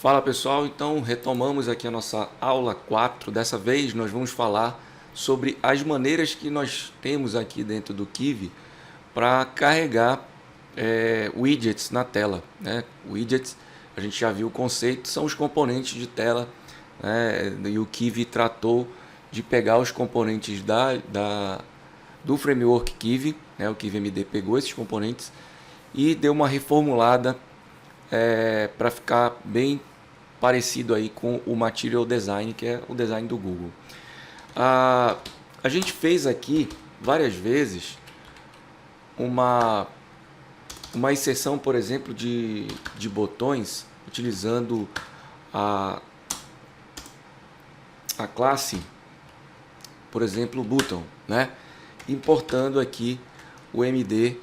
Fala pessoal, então retomamos aqui a nossa aula 4. Dessa vez nós vamos falar sobre as maneiras que nós temos aqui dentro do Kivy para carregar widgets na tela, né? Widgets, a gente já viu o conceito, são os componentes de tela, né? E o Kivy tratou de pegar os componentes do framework Kivy, né? O Kivy MD pegou esses componentes e deu uma reformulada para ficar bem parecido aí com o Material Design, que é o design do Google. A gente fez aqui várias vezes uma inserção, por exemplo, de botões utilizando a classe, por exemplo, button, né? Importando aqui o MD.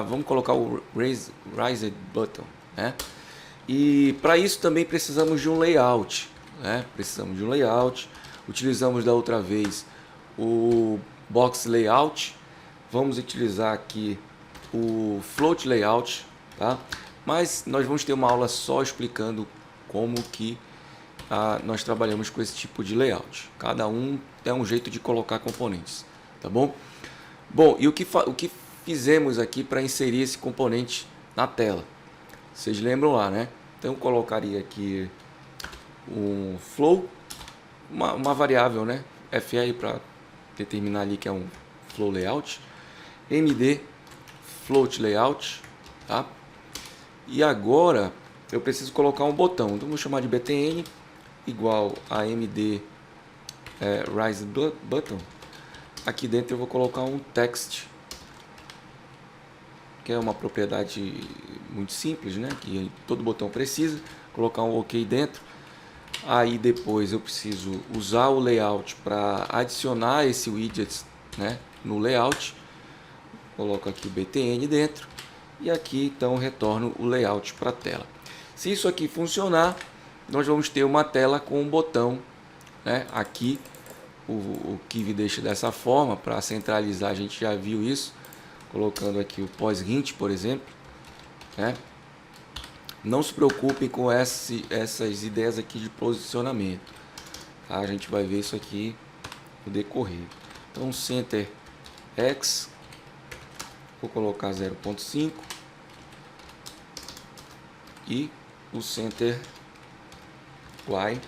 Vamos colocar o Raised Button, né? E para isso também precisamos de um layout, né? Precisamos de um layout. Utilizamos da outra vez o Box Layout. Vamos utilizar aqui o Float Layout, tá? Mas nós vamos ter uma aula só explicando como que nós trabalhamos com esse tipo de layout. Cada um é um jeito de colocar componentes, tá bom? Bom, e o que fizemos aqui para inserir esse componente na tela? Vocês lembram lá, né? Então eu colocaria aqui um flow, uma variável, né? FL para determinar ali que é um flow layout, MD float layout, tá? E agora eu preciso colocar um botão, então vou chamar de btn igual a MD raised button. Aqui dentro eu vou colocar um text, que é uma propriedade muito simples, né? Que todo botão precisa, colocar um OK dentro. Aí depois eu preciso usar o layout para adicionar esse widget, né, no layout. Coloco aqui o btn dentro e aqui então retorno o layout para a tela. Se isso aqui funcionar, nós vamos ter uma tela com um botão, né? Aqui o Kivy deixa dessa forma para centralizar, a gente já viu isso. Colocando aqui o pós-hint, por exemplo, né? Não se preocupem com essas ideias aqui de posicionamento, tá? A gente vai ver isso aqui no decorrer. Então, center X, vou colocar 0.5 e o center Y,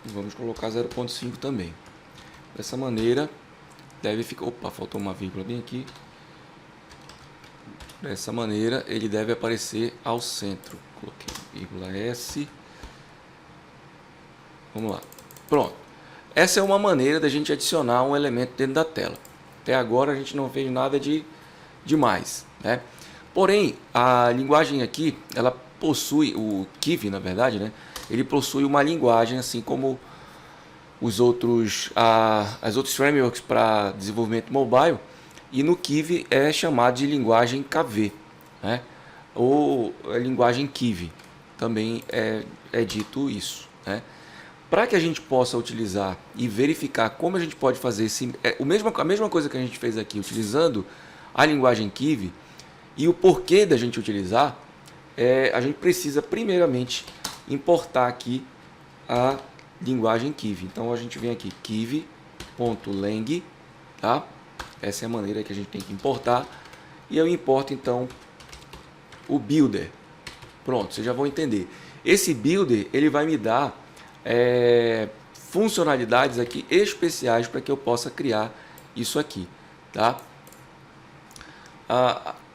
vamos colocar 0.5 também. Dessa maneira deve ficar... Opa, faltou uma vírgula bem aqui. Dessa maneira ele deve aparecer ao centro. Coloquei vírgula S. Vamos lá. Pronto. Essa é uma maneira da gente adicionar um elemento dentro da tela. Até agora a gente não fez nada de demais, né? Porém, a linguagem aqui, ela possui, o Kivy, na verdade, né? Ele possui uma linguagem assim como as outros frameworks para desenvolvimento mobile, e no Kivy é chamado de linguagem KV, né? Ou a linguagem Kivy, também é dito isso, né? Para que a gente possa utilizar e verificar como a gente pode fazer a mesma coisa que a gente fez aqui, utilizando a linguagem Kivy, e o porquê da gente utilizar, a gente precisa primeiramente importar aqui a linguagem Kivy. Então a gente vem aqui kivy.lang, tá? Essa é a maneira que a gente tem que importar. E eu importo então o builder. Pronto, vocês já vão entender. Esse builder ele vai me dar funcionalidades aqui especiais para que eu possa criar isso aqui, tá?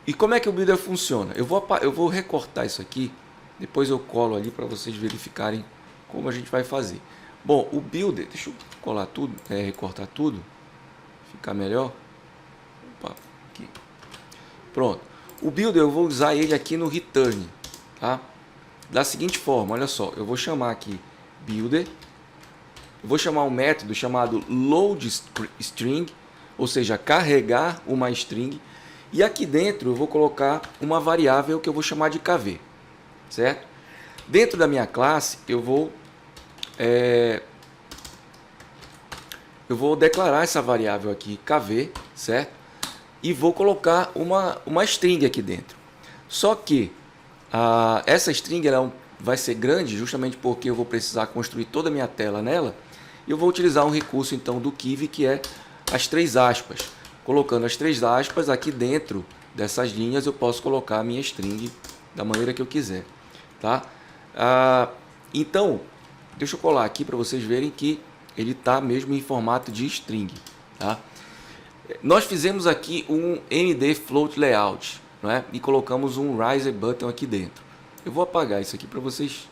E como é que o builder funciona? Eu vou recortar isso aqui, depois eu colo ali para vocês verificarem como a gente vai fazer. Bom, o builder, deixa eu colar tudo, recortar tudo, ficar melhor. Opa, aqui. Pronto. O builder eu vou usar ele aqui no return, tá? Da seguinte forma, olha só, eu vou chamar aqui builder, eu vou chamar um método chamado loadString, ou seja, carregar uma string, e aqui dentro eu vou colocar uma variável que eu vou chamar de KV, certo? Dentro da minha classe eu vou declarar essa variável aqui, KV, certo? E vou colocar uma string aqui dentro. Só que essa string ela vai ser grande justamente porque eu vou precisar construir toda a minha tela nela. E eu vou utilizar um recurso então do Kivy, que é as 3 aspas. Colocando as 3 aspas aqui dentro dessas linhas, eu posso colocar a minha string da maneira que eu quiser. Tá? Então, deixa eu colar aqui para vocês verem que ele está mesmo em formato de string. Tá? Nós fizemos aqui um MD Float Layout, não é? E colocamos um Riser Button aqui dentro. Eu vou apagar isso aqui para vocês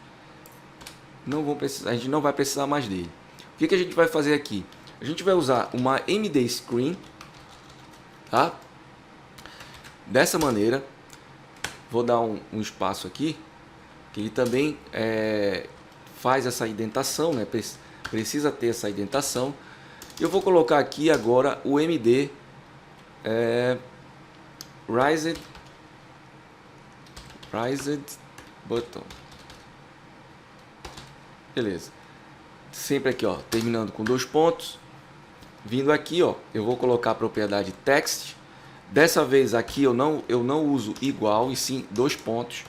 não vão precisar, a gente não vai precisar mais dele. O que a gente vai fazer aqui? A gente vai usar uma MD Screen, tá? Dessa maneira, vou dar um espaço aqui, que ele também faz essa indentação, né? Precisa ter essa indentação. Eu vou colocar aqui agora o MD Rised Button. Beleza. Sempre aqui, ó, terminando com 2 pontos. Vindo aqui, ó, eu vou colocar a propriedade text. Dessa vez aqui eu não uso igual, e sim 2 pontos,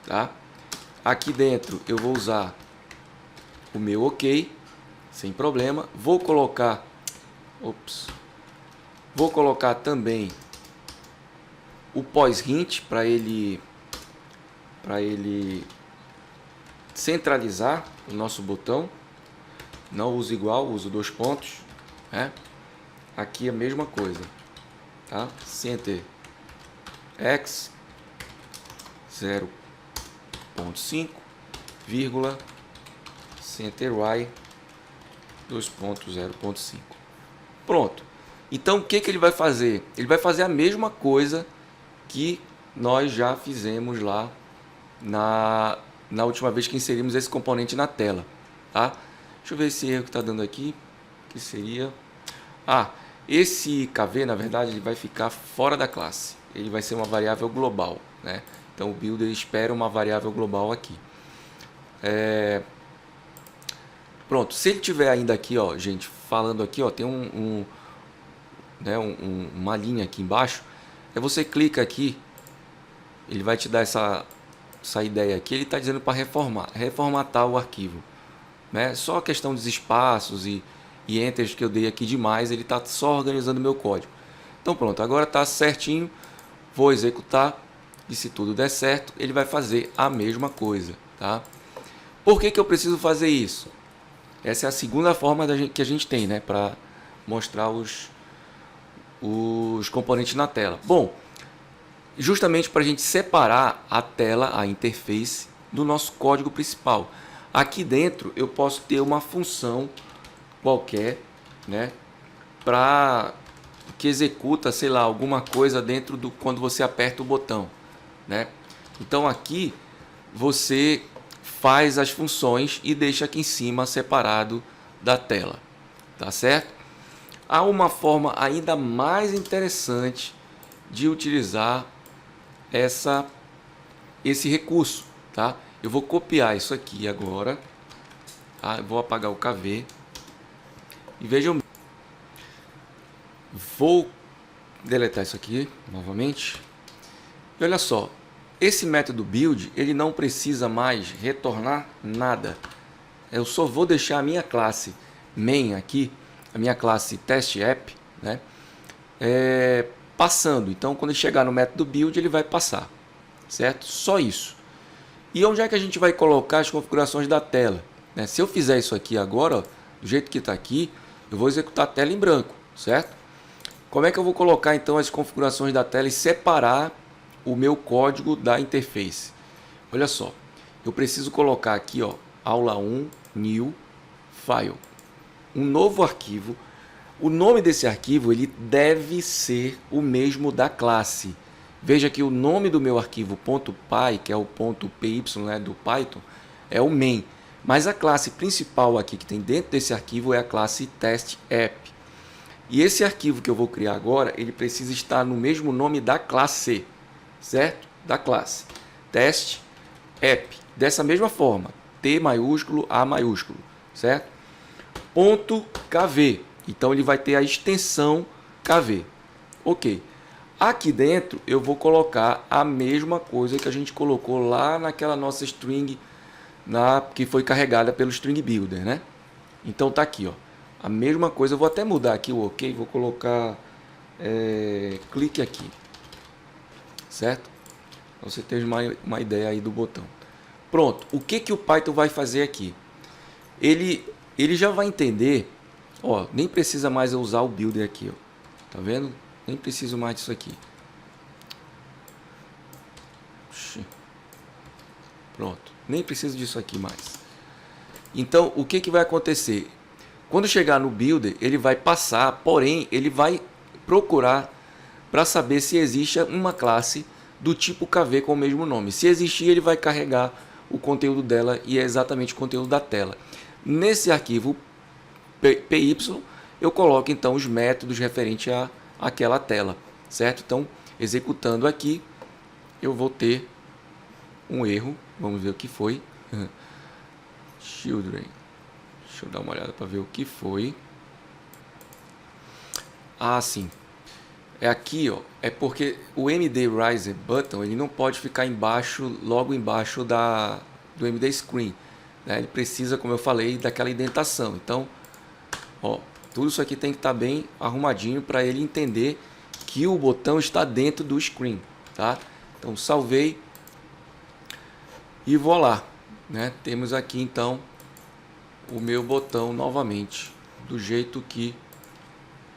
tá? Aqui dentro eu vou usar o meu OK, sem problema. Vou colocar também o pós-hint para ele centralizar o nosso botão. Não uso igual, uso 2 pontos, né? Aqui a mesma coisa, tá? Center x 0.5, vírgula, center y 2.0.5. Pronto. Então o que ele vai fazer? Ele vai fazer a mesma coisa que nós já fizemos lá na última vez que inserimos esse componente na tela, tá? Deixa eu ver esse erro que está dando aqui, que seria... esse KV, na verdade, ele vai ficar fora da classe. Ele vai ser uma variável global, né? Então o builder espera uma variável global aqui. Pronto, se ele tiver ainda aqui, ó, gente, falando aqui, ó, tem uma linha aqui embaixo. Aí você clica aqui, ele vai te dar essa ideia aqui. Ele está dizendo para reformatar o arquivo, né? Só a questão dos espaços e enters que eu dei aqui demais, ele está só organizando meu código. Então pronto, agora está certinho. Vou executar e se tudo der certo, ele vai fazer a mesma coisa, tá? Por que eu preciso fazer isso? Essa é a segunda forma que a gente tem, né, para mostrar os componentes na tela. Bom, justamente para a gente separar a tela, a interface, do nosso código principal. Aqui dentro eu posso ter uma função qualquer, né, que executa, sei lá, alguma coisa dentro do quando você aperta o botão, né? Então aqui você faz as funções e deixa aqui em cima separado da tela, tá certo? Há uma forma ainda mais interessante de utilizar esse recurso, tá? Eu vou copiar isso aqui agora, tá? Eu vou apagar o KV e vejam, vou deletar isso aqui novamente. E olha só, esse método build, ele não precisa mais retornar nada. Eu só vou deixar a minha classe main aqui, a minha classe test_app, né, passando. Então quando ele chegar no método build, ele vai passar, certo? Só isso. E onde é que a gente vai colocar as configurações da tela, né? Se eu fizer isso aqui agora, ó, do jeito que está aqui, eu vou executar a tela em branco, certo? Como é que eu vou colocar então as configurações da tela e separar o meu código da interface? Olha só, eu preciso colocar aqui, ó, aula 1 new file, um novo arquivo. O nome desse arquivo ele deve ser o mesmo da classe. Veja que o nome do meu arquivo .py, que é o .py, né, do Python, é o main. Mas a classe principal aqui que tem dentro desse arquivo é a classe test_app. E esse arquivo que eu vou criar agora, ele precisa estar no mesmo nome da classe, certo? Da classe test_app. Dessa mesma forma, T maiúsculo, A maiúsculo, certo? .kv. Então ele vai ter a extensão KV. Ok. Aqui dentro eu vou colocar a mesma coisa que a gente colocou lá naquela nossa string que foi carregada pelo String Builder, né? Então tá aqui, ó, a mesma coisa. Eu vou até mudar aqui o OK, vou colocar clique aqui, certo? Pra você ter uma ideia aí do botão. Pronto, o que o Python vai fazer aqui? Ele já vai entender, ó, nem precisa mais eu usar o builder aqui, ó, tá vendo? Nem preciso mais disso aqui. Pronto, nem preciso disso aqui mais. Então, o que vai acontecer? Quando chegar no builder, ele vai passar, porém, ele vai procurar para saber se existe uma classe do tipo KV com o mesmo nome. Se existir, ele vai carregar o conteúdo dela e é exatamente o conteúdo da tela. Nesse arquivo py, eu coloco então os métodos referentes àquela tela, certo? Então, executando aqui, eu vou ter um erro. Vamos ver o que foi. Children. Deixa eu dar uma olhada para ver o que foi. Ah, sim. É aqui, ó. É porque o MD Riser Button ele não pode ficar embaixo, logo embaixo do MD Screen, né? Ele precisa, como eu falei, daquela indentação. Então, ó, tudo isso aqui tem que estar bem arrumadinho para ele entender que o botão está dentro do screen, tá? Então, salvei e vou lá, né? Temos aqui então o meu botão novamente do jeito que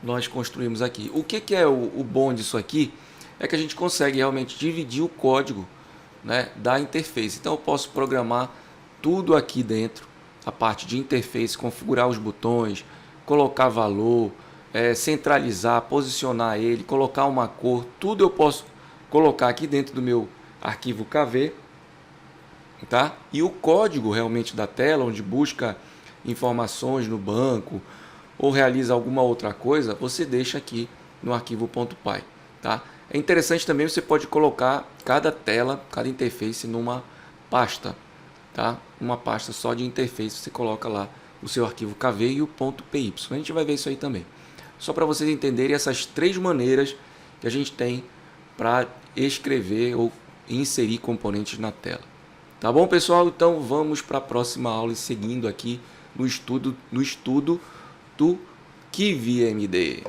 nós construímos aqui. O que é o bom disso aqui? É que a gente consegue realmente dividir o código, né, da interface. Então eu posso programar tudo aqui dentro, a parte de interface, configurar os botões, colocar valor, centralizar, posicionar ele, colocar uma cor, tudo eu posso colocar aqui dentro do meu arquivo KV, tá? E o código realmente da tela, onde busca informações no banco ou realiza alguma outra coisa, você deixa aqui no arquivo .py, tá? É interessante também, você pode colocar cada tela, cada interface numa pasta, tá? Uma pasta só de interface, você coloca lá o seu arquivo KV e o .py. A gente vai ver isso aí também. Só para vocês entenderem essas três maneiras que a gente tem para escrever ou inserir componentes na tela. Tá bom, pessoal? Então vamos para a próxima aula e seguindo aqui no estudo do KiviMD.